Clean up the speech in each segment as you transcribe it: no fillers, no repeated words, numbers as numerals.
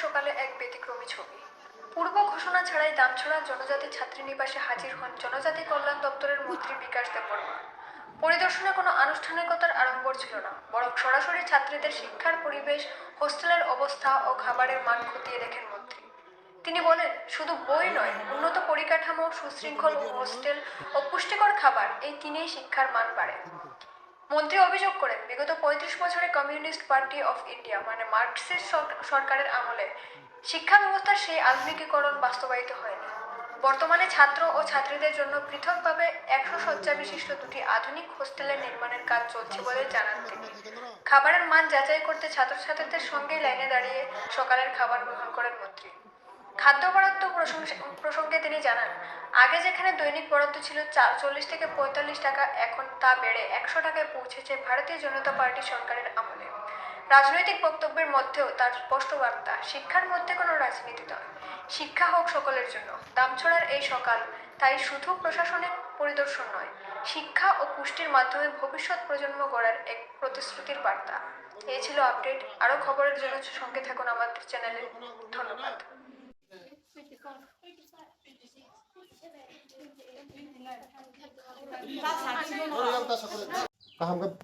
সকালে এক ব্যতিক্রমী ছবি। পূর্ব ঘোষণা ছাড়াই দামছড়া জনজাতি ছাত্রীনিবাসে হাজির হন জনজাতি কল্যাণ দপ্তরের মন্ত্রী বিকাশ দেববর্মা। পরিদর্শনে কোনো আনুষ্ঠানিকতার আড়ম্বর ছিল না, বরং সরাসরি ছাত্রীদের শিক্ষার পরিবেশ, হোস্টেলের অবস্থা ও খাবারের মান খতিয়ে দেখেন মন্ত্রী। তিনি বলেন, শুধু বই নয়, উন্নত পরিকাঠামো, সুশৃঙ্খল হোস্টেল ও পুষ্টিকর খাবার, এই তিনেই শিক্ষার মান বাড়ে। মন্ত্রী অভিযোগ করেন, বিগত ৩৫ বছরে কমিউনিস্ট পার্টি অফ ইন্ডিয়া মানে মার্কসিস্ট সরকারের আমলে শিক্ষা ব্যবস্থার সেই আধুনিকীকরণ বাস্তবায়িত হয়নি। বর্তমানে ছাত্র ও ছাত্রীদের জন্য পৃথকভাবে ১০০ শয্যা বিশিষ্ট দুটি আধুনিক হোস্টেলের নির্মাণের কাজ চলছে বলে জানান তিনি। খাবারের মান যাচাই করতে ছাত্রছাত্রীদের সঙ্গে লাইনে দাঁড়িয়ে সকালের খাবার গ্রহণ করেন মন্ত্রী। খাদ্য বরাদ্দ প্রসঙ্গে তিনি জানান, আগে যেখানে দৈনিক বরাদ্দ ছিল ৪০ থেকে ৪৫ টাকা, এখন তা বেড়ে ১০০ টাকায় পৌঁছেছে ভারতীয় জনতা পার্টি সরকারের আমলে। রাজনৈতিক বক্তব্যের মধ্যেও তার স্পষ্ট বার্তা, শিক্ষার মধ্যে কোনো রাজনীতি নয়, শিক্ষা হোক সকলের জন্য। দামছড়ার এই সকাল তাই শুধু প্রশাসনিক পরিদর্শন নয়, শিক্ষা ও পুষ্টির মাধ্যমে ভবিষ্যৎ প্রজন্ম গড়ার এক প্রতিশ্রুতির বার্তা। এই ছিল আপডেট। আরও খবরের জন্য সঙ্গে থাকুন আমাদের চ্যানেলে। ধন্যবাদ।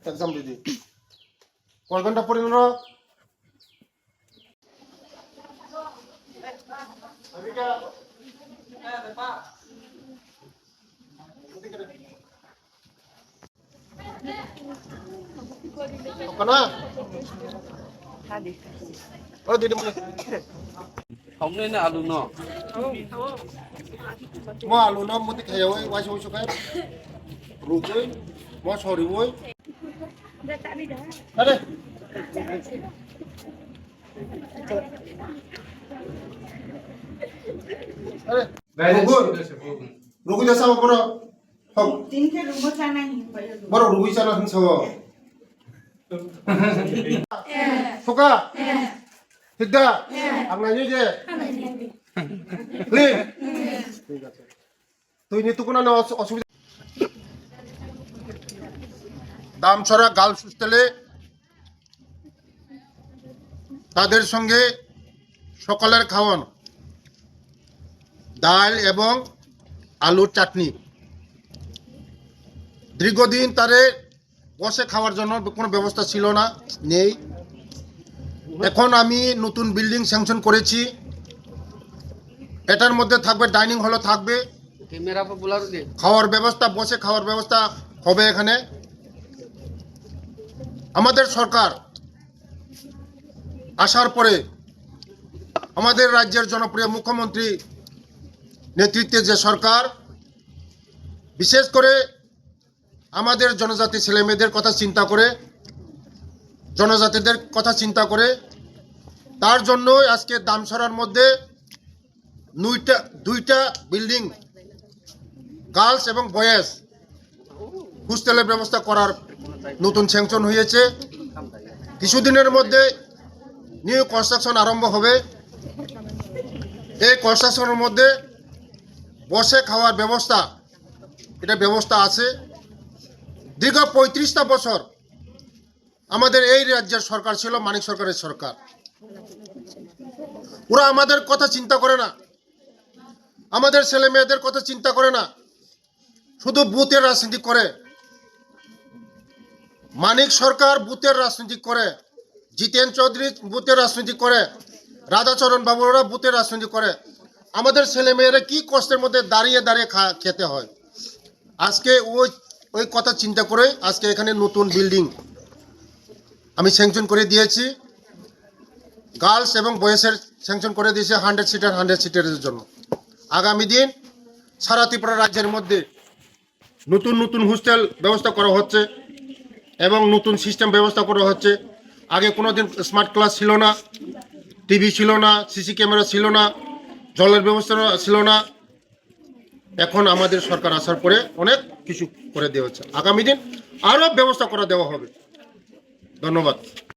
एग्जाम दीदी कय घंटा पढ़ी दीदी हमने ना आलू न mo alu no mo tik hayo wai so so kai ru koi mo sorry woi अरे अरे रुगु जसा बरो हम तीन के रुगु जाना ही बरो रुगु जाना हंस हो सोका सिद्धा आंना नि जे क्लिन ঠিক আছে তুই নিতু কোনো অসুবিধা দামছড়া গার্লস হোস্টেলে তাদের সঙ্গে সকালের খাওয়ান ডাল এবং আলুর চাটনি। দীর্ঘদিন তাদের বসে খাওয়ার জন্য কোনো ব্যবস্থা ছিল না, নেই। এখন আমি নতুন বিল্ডিং স্যাংশন করেছি, এটার মধ্যে থাকবে ডাইনিং হলও থাকবে, খাওয়ার ব্যবস্থা, বসে খাওয়ার ব্যবস্থা হবে এখানে। আমাদের সরকার আসার পরে আমাদের রাজ্যের জনপ্রিয় মুখ্যমন্ত্রী নেতৃত্বে যে সরকার বিশেষ করে আমাদের জনজাতি ছেলেমেয়েদের কথা চিন্তা করে, জনজাতিদের কথা চিন্তা করে, তার জন্য আজকে দামছড়ার মধ্যে দুইটা বিল্ডিং গার্লস এবং বয়েজ হোস্টেলের ব্যবস্থা করার নতুন স্যাংশন হয়েছে। কিছুদিনের মধ্যে নিউ কনস্ট্রাকশন আরম্ভ হবে। এই কনস্ট্রাকশনের মধ্যে বসে খাওয়ার ব্যবস্থা, এটা ব্যবস্থা আছে। দীর্ঘ ৩৫টা বছর আমাদের এই রাজ্যের সরকার ছিল মানিক সরকারের সরকার। ওরা আমাদের কথা চিন্তা করে না, আমাদের ছেলে মেয়েদের কথা চিন্তা করে না, শুধু বুথের রাজনীতি করে। মানিক সরকার বুথের রাজনীতি করে, জিতেন চৌধুরী বুথের রাজনীতি করে, রাধাচরণ বাবুরা বুথের রাজনীতি করে। আমাদের ছেলে মেয়েরা কি কষ্টের মধ্যে দাঁড়িয়ে দাঁড়িয়ে খেতে হয়। আজকে ওই কথা চিন্তা করে আজকে এখানে নতুন বিল্ডিং আমি স্যাংশন করে দিয়েছি। গার্লস এবং বয়েজের স্যাংশন করে দিয়েছে 100 সিটারের জন্য। আগামী দিন সারা ত্রিপুরা রাজ্যের মধ্যে নতুন নতুন হোস্টেল ব্যবস্থা করা হচ্ছে এবং নতুন সিস্টেম ব্যবস্থা করা হচ্ছে। আগে কোনো দিন স্মার্ট ক্লাস ছিল না, টিভি ছিল না, সিসি ক্যামেরা ছিল না, জলের ব্যবস্থা ছিল না। এখন আমাদের সরকার আসার পরে অনেক কিছু করে দেওয়া হচ্ছে। আগামী দিন আরও ব্যবস্থা করে দেওয়া হবে। ধন্যবাদ।